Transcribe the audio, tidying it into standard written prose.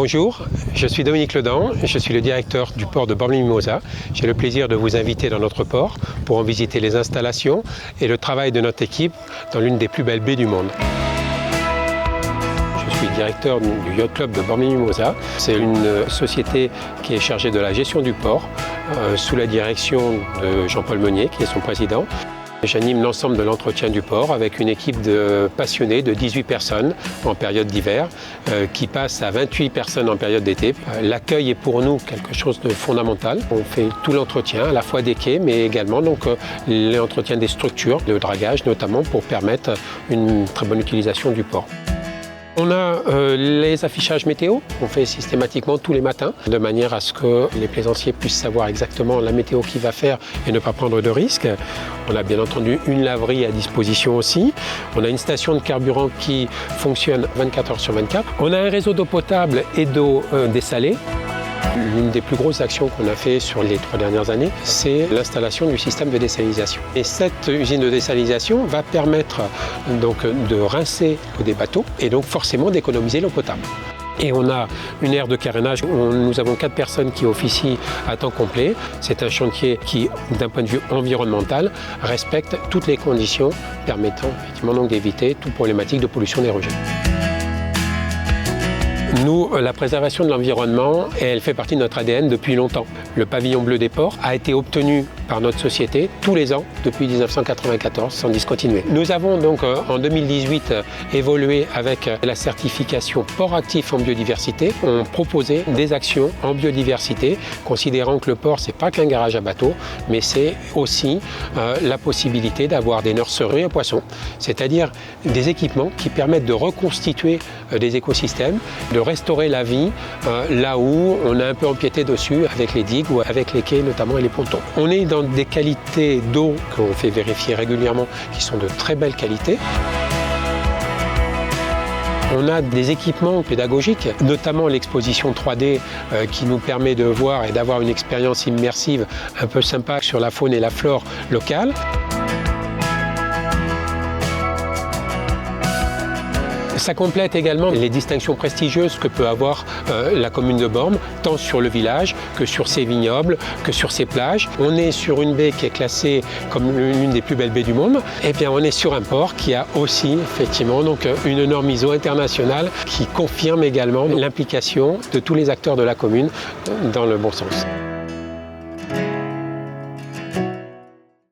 Bonjour, je suis Dominique Ledan, je suis le directeur du port de Bormes-les-Mimosas. J'ai le plaisir de vous inviter dans notre port pour en visiter les installations et le travail de notre équipe dans l'une des plus belles baies du monde. Je suis directeur du Yacht Club de Bormes-les-Mimosas. C'est une société qui est chargée de la gestion du port sous la direction de Jean-Paul Meunier, qui est son président. J'anime l'ensemble de l'entretien du port avec une équipe de passionnés de 18 personnes en période d'hiver qui passe à 28 personnes en période d'été. L'accueil est pour nous quelque chose de fondamental. On fait tout l'entretien, à la fois des quais mais également l'entretien des structures de dragage notamment pour permettre une très bonne utilisation du port. On a les affichages météo qu'on fait systématiquement tous les matins, de manière à ce que les plaisanciers puissent savoir exactement la météo qu'il va faire et ne pas prendre de risques. On a bien entendu une laverie à disposition aussi. On a une station de carburant qui fonctionne 24 heures sur 24. On a un réseau d'eau potable et d'eau dessalée. L'une des plus grosses actions qu'on a fait sur les 3 dernières années, c'est l'installation du système de désalinisation. Et cette usine de désalinisation va permettre donc de rincer des bateaux et donc forcément d'économiser l'eau potable. Et on a une aire de carénage où nous avons 4 personnes qui officient à temps complet. C'est un chantier qui, d'un point de vue environnemental, respecte toutes les conditions permettant effectivement donc d'éviter toute problématique de pollution des rejets. Nous, la préservation de l'environnement, elle fait partie de notre ADN depuis longtemps. Le pavillon bleu des ports a été obtenu par notre société tous les ans depuis 1994 sans discontinuer. Nous avons donc en 2018 évolué avec la certification port actif en biodiversité. On proposait des actions en biodiversité, considérant que le port c'est pas qu'un garage à bateaux, mais c'est aussi la possibilité d'avoir des nurseries à poissons, c'est-à-dire des équipements qui permettent de reconstituer des écosystèmes, de restaurer la vie là où on a un peu empiété dessus avec les digues ou avec les quais notamment et les pontons. On est dans des qualités d'eau qu'on fait vérifier régulièrement qui sont de très belles qualités. On a des équipements pédagogiques, notamment l'exposition 3D qui nous permet de voir et d'avoir une expérience immersive un peu sympa sur la faune et la flore locale. Ça complète également les distinctions prestigieuses que peut avoir la commune de Bormes, tant sur le village que sur ses vignobles, que sur ses plages. On est sur une baie qui est classée comme l'une des plus belles baies du monde. Et bien on est sur un port qui a aussi effectivement donc une norme ISO internationale qui confirme également l'implication de tous les acteurs de la commune dans le bon sens.